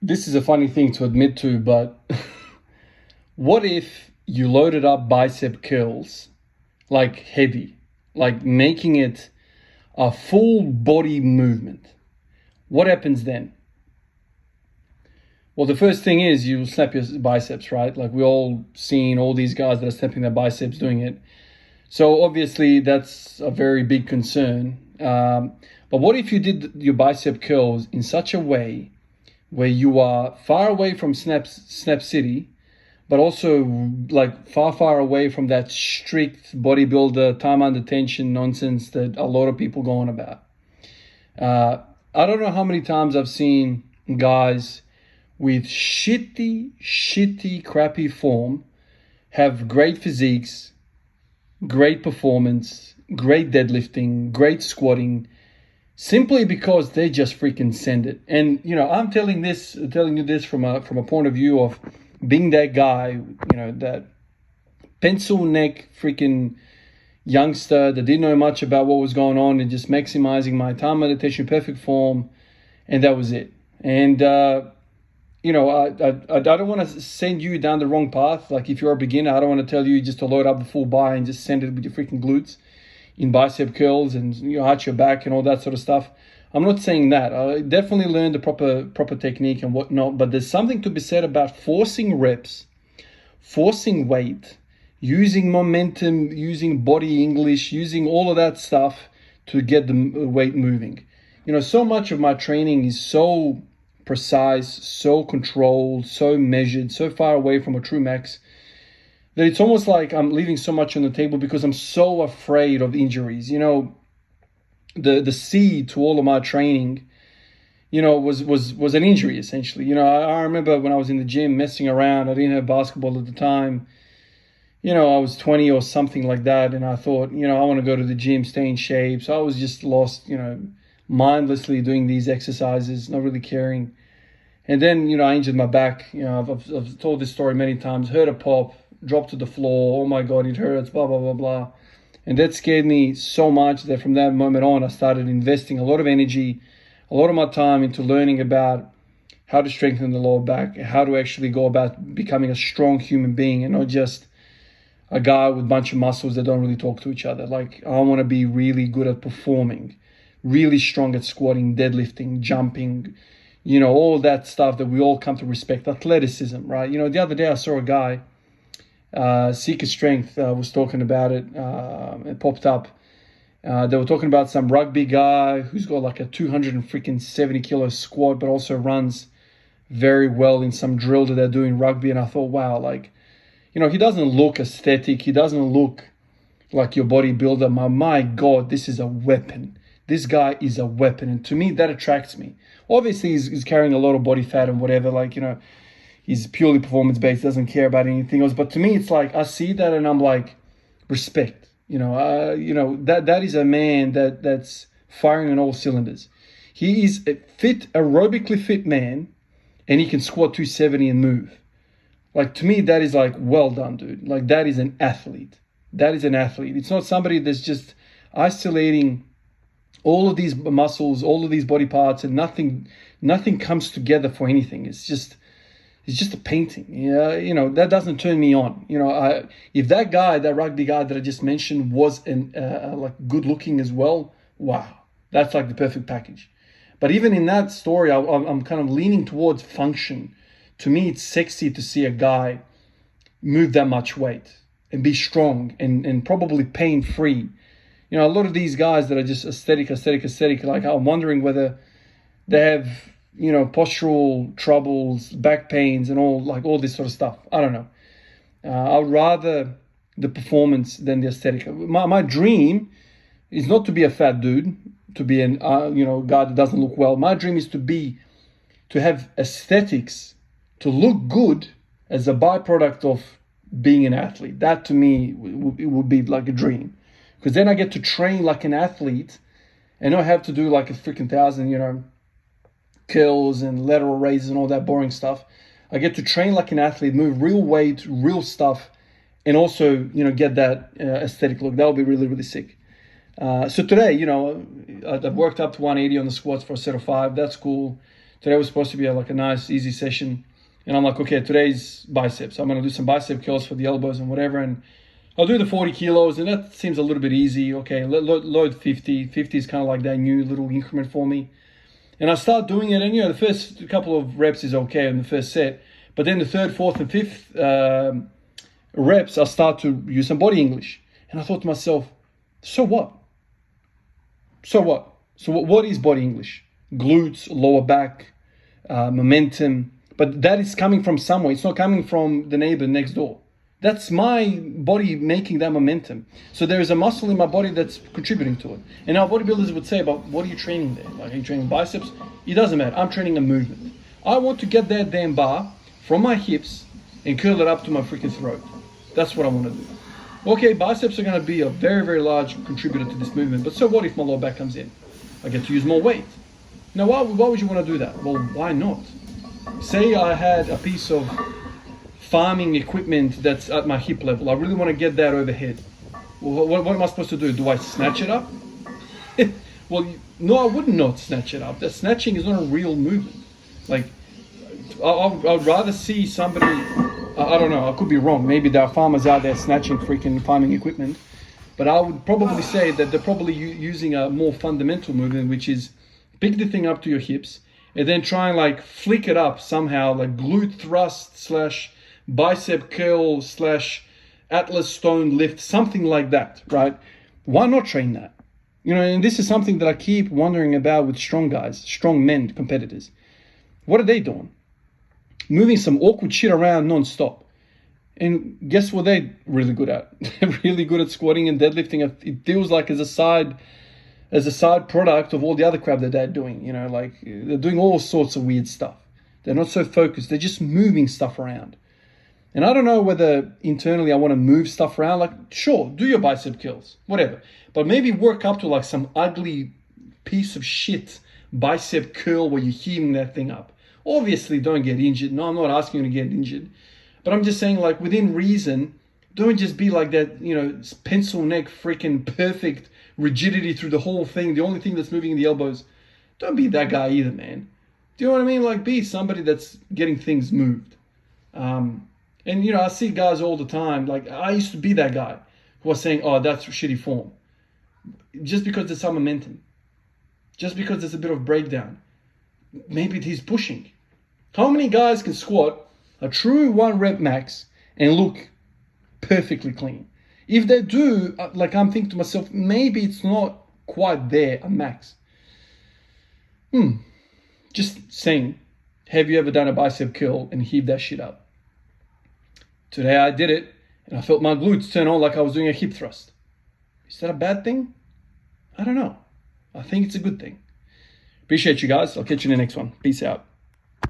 This is a funny thing to admit to, but what if you loaded up bicep curls like heavy, like making it a full body movement? What happens then? Well, the first thing is you snap your biceps, right? Like we all seen all these guys that are snapping their biceps doing it. So obviously that's a very big concern. But what if you did your bicep curls in such a way where you are far away from Snap City, but also like far away from that strict bodybuilder time under tension nonsense that a lot of people go on about. I don't know how many times I've seen guys with shitty, crappy form have great physiques, great performance, great deadlifting, great squatting, simply because they just freaking send it. And I'm telling you this from a point of view of being that guy, that pencil neck freaking youngster that didn't know much about what was going on and just maximizing my time meditation, perfect form, and that was it. And I don't want to send you down the wrong path. Like if you're a beginner, I don't want to tell you just to load up the full bar and just send it with your freaking glutes in bicep curls and arch your back and all that sort of stuff. I'm not saying that. I definitely learned the proper technique and whatnot, but there's something to be said about forcing reps, forcing weight, using momentum, using body English, using all of that stuff to get the weight moving. So much of my training is so precise, so controlled, so measured, so far away from a true max that it's almost like I'm leaving so much on the table because I'm so afraid of injuries. The seed to all of my training, was an injury essentially. I remember when I was in the gym messing around. I didn't have basketball at the time. I was 20 or something like that, and I thought, I want to go to the gym, stay in shape. So I was just lost, mindlessly doing these exercises, not really caring. And then, I injured my back. I've told this story many times. Heard a pop, dropped to the floor. Oh my God, it hurts, blah, blah, blah, blah. And that scared me so much that from that moment on, I started investing a lot of energy, a lot of my time into learning about how to strengthen the lower back, how to actually go about becoming a strong human being and not just a guy with a bunch of muscles that don't really talk to each other. Like, I want to be really good at performing, really strong at squatting, deadlifting, jumping, all that stuff that we all come to respect. Athleticism, right? The other day I saw a guy, Seeker Strength was talking about it. It popped up. They were talking about some rugby guy who's got like a 270 kilo squat, but also runs very well in some drill that they're doing rugby. And I thought, wow, like, he doesn't look aesthetic. He doesn't look like your bodybuilder. My God, this is a weapon. This guy is a weapon. And to me, that attracts me. Obviously, he's carrying a lot of body fat and whatever. Like, he's purely performance-based, doesn't care about anything else. But to me, it's like, I see that and I'm like, respect. That is a man that's firing on all cylinders. He is a aerobically fit man, and he can squat 270 and move. Like, to me, that is like, well done, dude. Like, that is an athlete. That is an athlete. It's not somebody that's just isolating all of these muscles, all of these body parts, and nothing comes together for anything. It's just a painting. That doesn't turn me on. If that guy, that rugby guy that I just mentioned, was like good looking as well, wow, that's like the perfect package. But even in that story, I'm kind of leaning towards function. To me, it's sexy to see a guy move that much weight and be strong and probably pain-free. A lot of these guys that are just aesthetic, like I'm wondering whether they have, postural troubles, back pains and all this sort of stuff. I don't know. I'd rather the performance than the aesthetic. My dream is not to be a fat dude, to be an guy that doesn't look well. My dream is to have aesthetics, to look good as a byproduct of being an athlete. That to me, it would be like a dream. Because then I get to train like an athlete and not have to do like a freaking 1,000, curls and lateral raises and all that boring stuff. I get to train like an athlete, move real weight, real stuff, and also, get that aesthetic look. That would be really, really sick. So today, I've worked up to 180 on the squats for a set of 5. That's cool. Today was supposed to be like a nice, easy session. And I'm like, okay, today's biceps. I'm going to do some bicep curls for the elbows and whatever. And I'll do the 40 kilos, and that seems a little bit easy. Okay, load 50. 50 is kind of like that new little increment for me. And I start doing it, and the first couple of reps is okay in the first set. But then the third, fourth, and fifth reps, I start to use some body English. And I thought to myself, so what? So what? So what is body English? Glutes, lower back, momentum. But that is coming from somewhere. It's not coming from the neighbor next door. That's my body making that momentum. So there is a muscle in my body that's contributing to it. And our bodybuilders would say about, what are you training there? Like, are you training biceps? It doesn't matter. I'm training a movement. I want to get that damn bar from my hips and curl it up to my freaking throat. That's what I want to do. Okay, biceps are going to be a very, very large contributor to this movement. But so what if my lower back comes in? I get to use more weight. Now, why would you want to do that? Well, why not? Say I had a piece of farming equipment that's at my hip level. I really want to get that overhead. Well, what am I supposed to do? Do I snatch it up? Well, no, I would not snatch it up. That snatching is not a real movement. Like, I'd rather see somebody, I don't know, I could be wrong. Maybe there are farmers out there snatching freaking farming equipment. But I would probably say that they're probably using a more fundamental movement, which is pick the thing up to your hips and then try and like flick it up somehow, like glute thrust / bicep curl / Atlas stone lift, something like that, right? Why not train that? And this is something that I keep wondering about with strong guys, strong men competitors. What are they doing? Moving some awkward shit around non-stop. And guess what they're really good at? They're really good at squatting and deadlifting. It feels like as a side product of all the other crap that they're doing. Like they're doing all sorts of weird stuff. They're not so focused. They're just moving stuff around. And I don't know whether internally I want to move stuff around. Like, sure, do your bicep curls, whatever. But maybe work up to like some ugly piece of shit bicep curl where you're heaving that thing up. Obviously, don't get injured. No, I'm not asking you to get injured. But I'm just saying, like, within reason, don't just be like that, pencil neck, freaking perfect rigidity through the whole thing. The only thing that's moving in the elbows. Don't be that guy either, man. Do you know what I mean? Like, be somebody that's getting things moved. And, I see guys all the time. Like, I used to be that guy who was saying, oh, that's shitty form. Just because there's some momentum. Just because there's a bit of breakdown. Maybe he's pushing. How many guys can squat a true 1 rep max and look perfectly clean? If they do, like I'm thinking to myself, maybe it's not quite there, a max. Just saying, have you ever done a bicep curl and heaved that shit up? Today I did it and I felt my glutes turn on like I was doing a hip thrust. Is that a bad thing? I don't know. I think it's a good thing. Appreciate you guys. I'll catch you in the next one. Peace out.